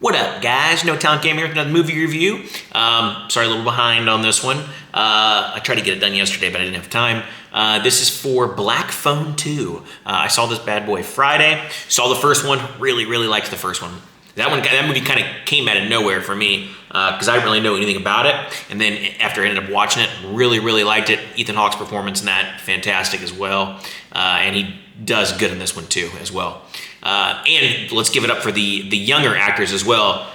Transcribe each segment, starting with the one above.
What up, guys? No Talent Game here with another movie review. Sorry, a little behind on this one. I tried to get it done yesterday, but I didn't have time. This is for Black Phone 2. I saw this bad boy Friday. Saw the first one. Really liked the first one. That movie kind of came out of nowhere for me because I didn't really know anything about it. And then after I ended up watching it, really liked it. Ethan Hawke's performance in that, fantastic as well. And he does good in this one too, as well. And let's give it up for the younger actors as well.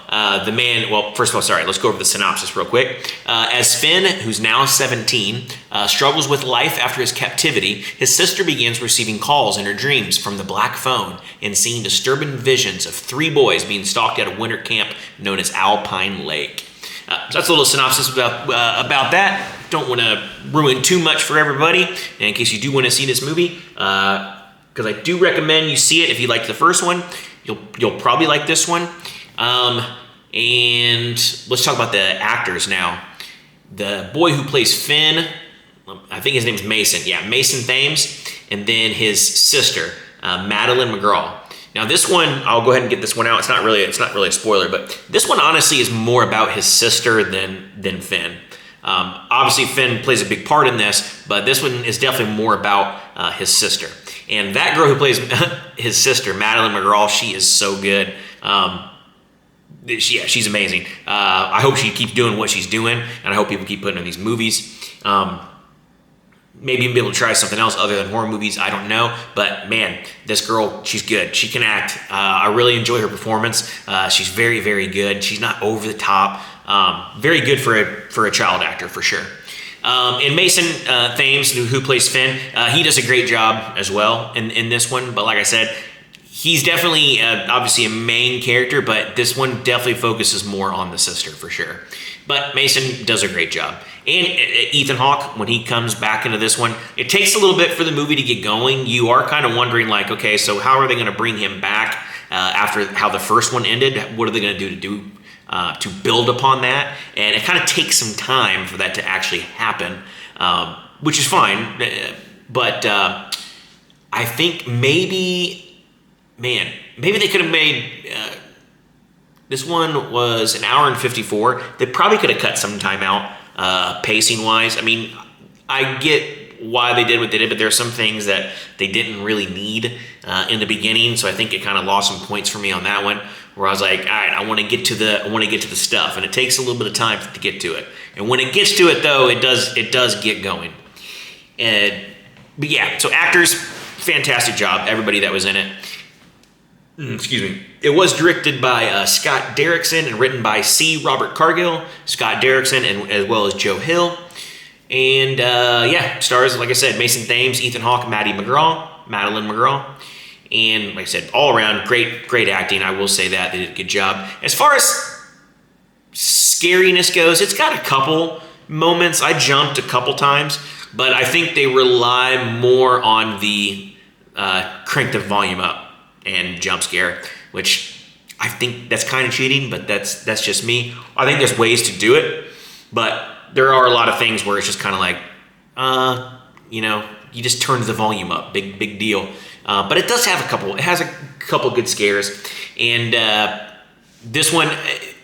First of all, sorry, let's go over the synopsis real quick. As Finn, who's now 17, struggles with life after his captivity, his sister begins receiving calls in her dreams from the Black Phone and seeing disturbing visions of 3 boys being stalked at a winter camp known as Alpine Lake. So that's a little synopsis about that. Don't want to ruin too much for everybody. And in case you do want to see this movie, because I do recommend you see it. If you liked the first one, you'll probably like this one. And let's talk about the actors now. The boy who plays Finn, I think his name's Mason. Yeah, Mason Thames, and then his sister, Madeline McGraw. Now this one, I'll go ahead and get this one out. It's not really a spoiler, but this one honestly is more about his sister than Finn. Obviously, Finn plays a big part in this, but this one is definitely more about his sister. And that girl who plays his sister, Madeline McGraw, she is so good. She's amazing. I hope she keeps doing what she's doing, and I hope people keep putting her in these movies. Maybe even be able to try something else other than horror movies. I don't know. But man, this girl, she's good. She can act. I really enjoy her performance. She's very good. She's not over the top. Very good for a child actor, for sure. And Mason Thames, who plays Finn, he does a great job as well in this one. But like I said, he's definitely obviously a main character, but this one definitely focuses more on the sister for sure. But Mason does a great job. And Ethan Hawke, when he comes back into this one, it takes a little bit for the movie to get going. You are kind of wondering, like, okay, so how are they going to bring him back after how the first one ended? What are they going to do to build upon that? And it kind of takes some time for that to actually happen, which is fine. But I think maybe they could have made... this one was an hour and 54. They probably could have cut some time out pacing-wise. I mean, I get why they did what they did, but there are some things that they didn't really need in the beginning, so I think it kind of lost some points for me on that one, where I was like, all right, I want to get to the stuff, and it takes a little bit of time to get to it. And when it gets to it, though, it does get going. But yeah, so actors, fantastic job, everybody that was in it. Excuse me. It was directed by Scott Derrickson and written by C. Robert Cargill, Scott Derrickson, and as well as Joe Hill. And stars, like I said, Mason Thames, Ethan Hawke, Madeline McGraw. And like I said, all around, great acting. I will say that. They did a good job. As far as scariness goes, it's got a couple moments. I jumped a couple times, but I think they rely more on the crank the volume up and jump scare, which I think that's kind of cheating, but that's just me. I think there's ways to do it, but there are a lot of things where it's just kind of like, you just turn the volume up, big deal. But it does have it has a couple good scares, and this one,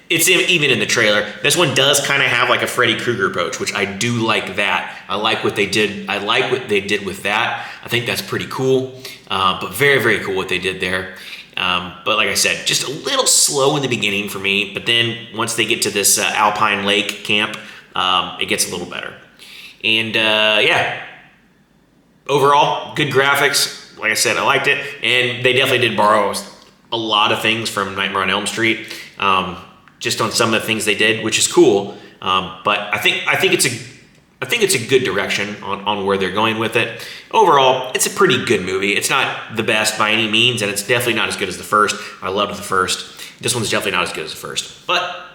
it's even in the trailer. This one does kind of have like a Freddy Krueger approach, which I do like that. I like what they did with that. I think that's pretty cool, but very cool what they did there. But like I said, just a little slow in the beginning for me, but then once they get to this Alpine Lake camp, it gets a little better. And overall, good graphics. Like I said, I liked it, and they definitely did borrow a lot of things from Nightmare on Elm Street, just on some of the things they did, which is cool. But I think it's a good direction on where they're going with it. Overall, it's a pretty good movie. It's not the best by any means, and it's definitely not as good as the first. I loved the first. This one's definitely not as good as the first, but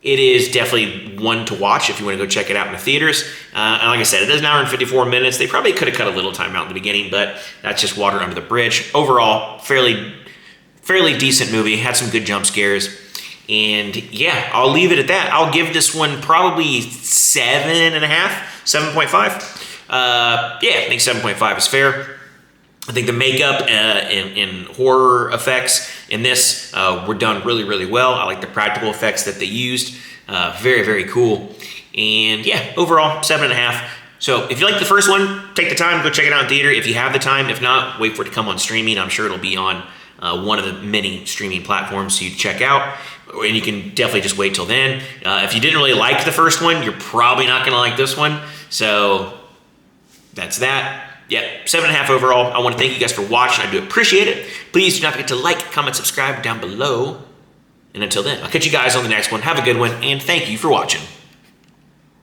it is definitely one to watch if you want to go check it out in the theaters. And like I said, it is an hour and 54 minutes. They probably could have cut a little time out in the beginning, but that's just water under the bridge. Overall, fairly decent movie. Had some good jump scares. And yeah, I'll leave it at that. I'll give this one probably 7.5, 7.5. I think 7.5 is fair. I think the makeup and horror effects in this were done really, really well. I like the practical effects that they used. Very, very cool. And yeah, overall, 7.5. So if you like the first one, take the time, go check it out in theater if you have the time. If not, wait for it to come on streaming. I'm sure it'll be on one of the many streaming platforms you check out. And you can definitely just wait till then. If you didn't really like the first one, you're probably not going to like this one. So that's that. Yeah, 7.5 overall. I want to thank you guys for watching. I do appreciate it. Please do not forget to like, comment, subscribe down below. And until then, I'll catch you guys on the next one. Have a good one, and thank you for watching.